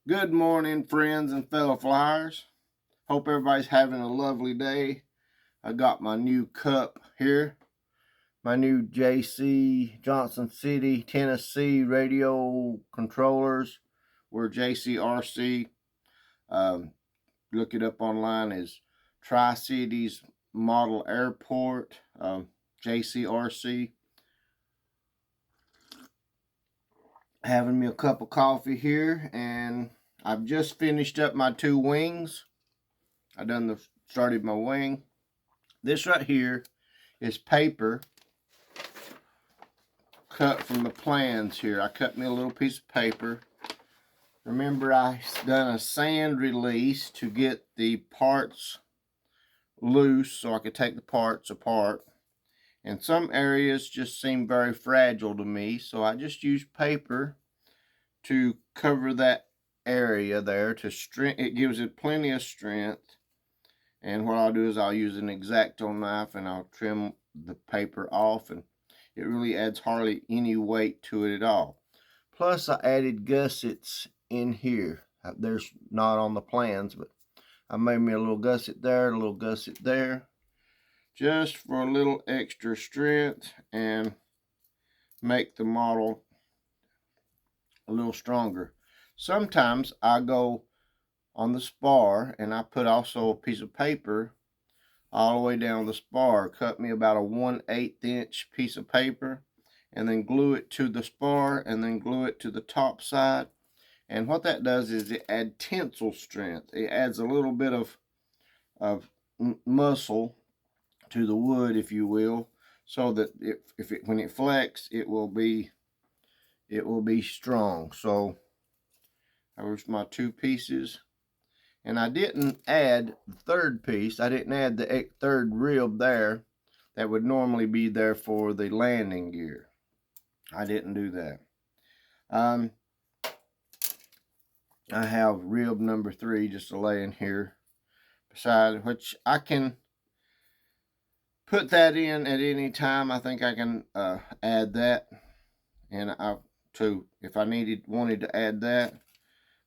Good morning, friends and fellow flyers. Hope everybody's having a lovely day. I got my new cup here, my new JC Johnson City, Tennessee radio controllers. We're JCRC. Um, look it up online as Tri-Cities Model Airport, JCRC. Having me a cup of coffee here, and I've just finished up my two wings. I started my wing. This right here is paper cut from the plans here. I cut me a little piece of paper. Remember, I done a sand release to get the parts loose so I could take the parts apart. And some areas just seem very fragile to me, so I just used paper to cover that area there to strength. It gives it plenty of strength. And what I'll do is I'll use an X-Acto knife and I'll trim the paper off, and it really adds hardly any weight to it at all. Plus I added gussets in here. There's not on the plans, but I made me a little gusset there, a little gusset there, just for a little extra strength and make the model a little stronger. Sometimes I go on the spar and I put also a piece of paper all the way down the spar. Cut me about a 1/8 inch piece of paper and then glue it to the spar and then glue it to the top side. And what that does is it adds tensile strength. It adds a little bit of muscle to the wood, if you will, so that when it flex, it will be strong. So there's my two pieces. And I didn't add the third piece. I didn't add the third rib there that would normally be there for the landing gear. I didn't do that. I have rib number 3 just laying here beside, which I can put that in at any time. I think I can add that, and if I wanted to add that.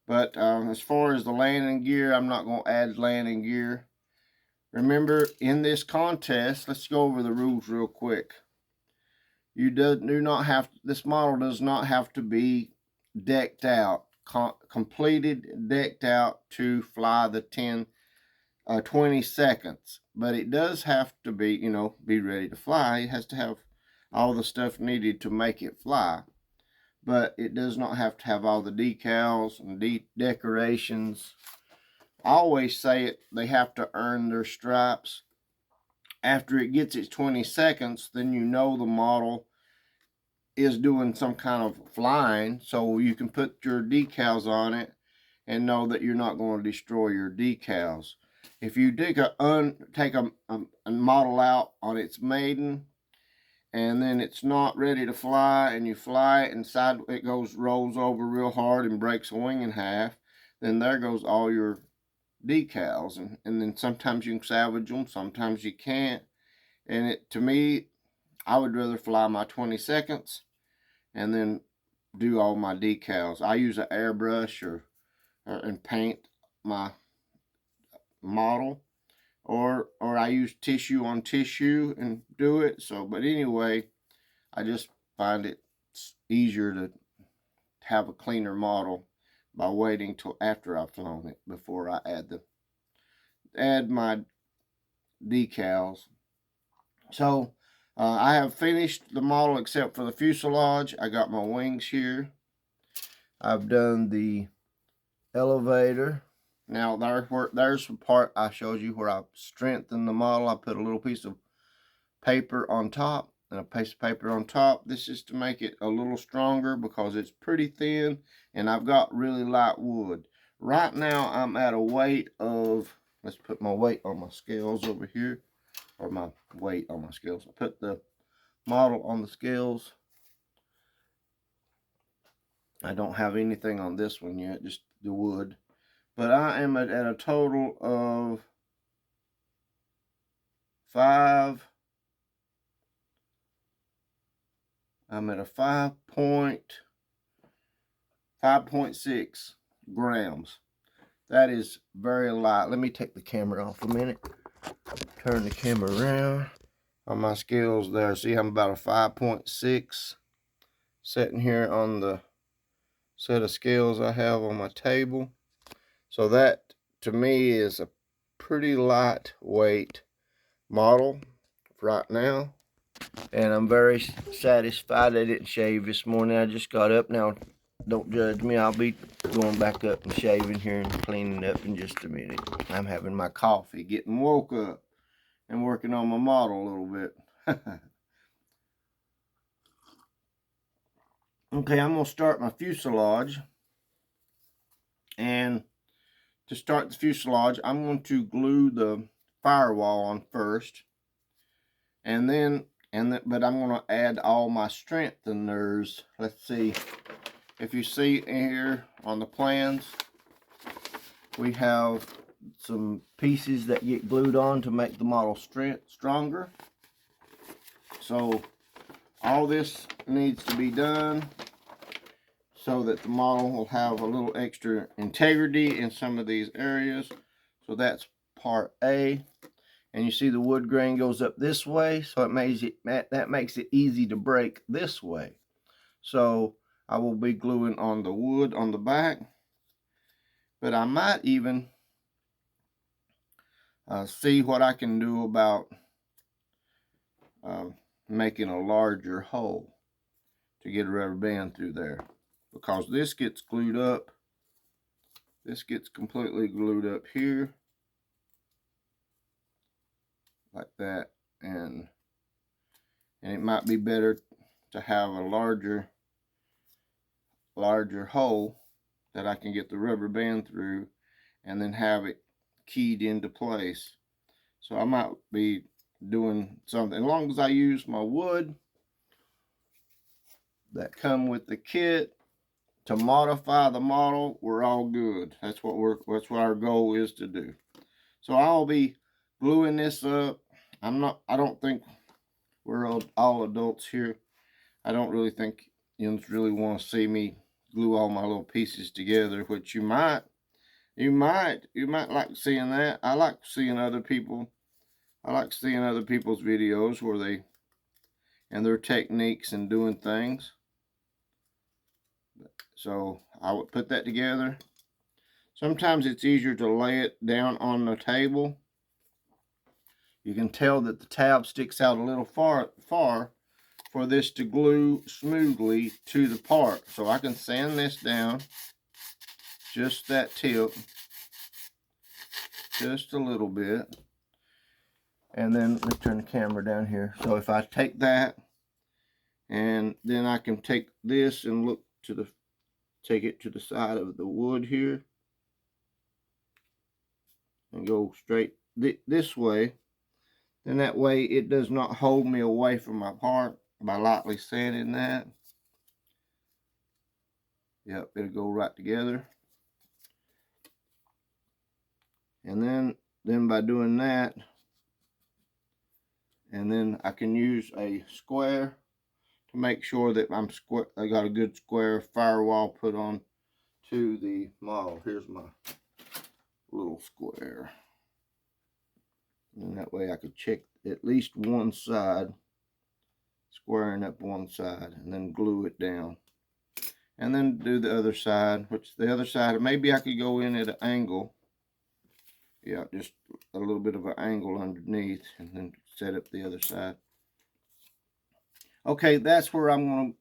But as far as the landing gear, I'm not going to add landing gear. Remember, in this contest, let's go over the rules real quick. You do not have, this model does not have to be decked out, completed, decked out to fly the 20 seconds. But it does have to be, be ready to fly. It has to have all the stuff needed to make it fly. But it does not have to have all the decals and decorations. I always say they have to earn their stripes. After it gets its 20 seconds, then you know the model is doing some kind of flying, so you can put your decals on it and know that you're not going to destroy your decals. If you take a model out on its maiden and then it's not ready to fly, and you fly it and it rolls over real hard and breaks a wing in half, then there goes all your decals. And then sometimes you can salvage them, sometimes you can't. And to me, I would rather fly my 20 seconds and then do all my decals. I use an airbrush and paint my model, or I use tissue on tissue and do it. But anyway, I just find it easier to have a cleaner model by waiting till after I've flown it before I add my decals. So I have finished the model except for the fuselage. I got my wings here. I've done the elevator. Now there's the part I showed you where I strengthened the model. I put a little piece of paper on top and a piece of paper on top. This is to make it a little stronger because it's pretty thin and I've got really light wood. Right now I'm at a weight of, let's put my weight on my scales over here, or my weight on my scales. I put the model on the scales. I don't have anything on this one yet, just the wood. But I am at a total of 5. I'm at a 5.6 grams. That is very light. Let me take the camera off a minute. Turn the camera around. On my scales there, see I'm about a 5.6 sitting here on the set of scales I have on my table. So that to me is a pretty lightweight model right now. And I'm very satisfied I didn't shave this morning. I just got up. Now, don't judge me. I'll be going back up and shaving here and cleaning up in just a minute. I'm having my coffee, getting woke up, and working on my model a little bit. Okay, I'm going to start my fuselage. And to start the fuselage, I'm going to glue the firewall on first. And then, but I'm going to add all my strengtheners. Let's see. If you see here on the plans, we have some pieces that get glued on to make the model stronger. So all this needs to be done so that the model will have a little extra integrity in some of these areas. So that's part A. And you see the wood grain goes up this way, so that makes it easy to break this way. So I will be gluing on the wood on the back, but I might even see what I can do about making a larger hole to get a rubber band through there, because this gets glued up. This gets completely glued up here like that, and it might be better to have a larger hole that I can get the rubber band through and then have it keyed into place. So I might be doing something, as long as I use my wood that come with the kit to modify the model, we're all good. That's what our goal is to do. So I'll be gluing this up. I don't think we're all adults here. I don't really think you really want to see me glue all my little pieces together, which you might like seeing that. I like seeing other people's videos where and their techniques and doing things. So I would put that together. Sometimes it's easier to lay it down on the table. You can tell that the tab sticks out a little far for this to glue smoothly to the part. So I can sand this down, just that tip, just a little bit. And then let's turn the camera down here. So if I take that, and then I can take this and take it to the side of the wood here, and go straight this way. Then that way it does not hold me away from my part by lightly sanding that. Yep, it'll go right together. And then by doing that, and then I can use a square to make sure that I got a good square firewall put on to the model. Here's my little square. And that way I could check at least one side, squaring up one side, and then glue it down. And then do the other side, which the other side, maybe I could go in at an angle. Yeah, just a little bit of an angle underneath, and then set up the other side. Okay, that's what I'm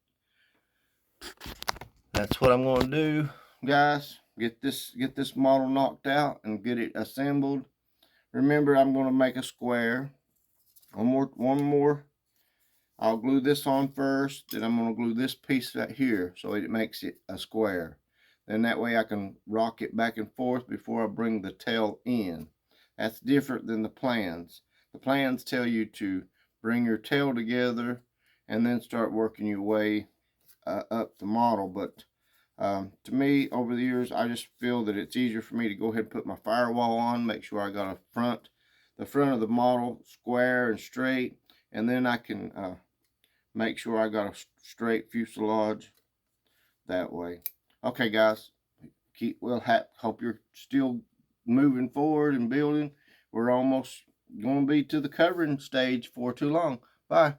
going to do, guys. Get this model knocked out and get it assembled. Remember, I'm going to make a square. One more. I'll glue this on first, then I'm going to glue this piece right here so it makes it a square. Then that way I can rock it back and forth before I bring the tail in. That's different than the plans. The plans tell you to bring your tail together and then start working your way up the model. But to me, over the years, I just feel that it's easier for me to go ahead and put my firewall on, make sure I got the front of the model square and straight, and then I can make sure I got a straight fuselage that way. Okay, guys, hope you're still moving forward and building. We're almost going to be to the covering stage for too long. Bye.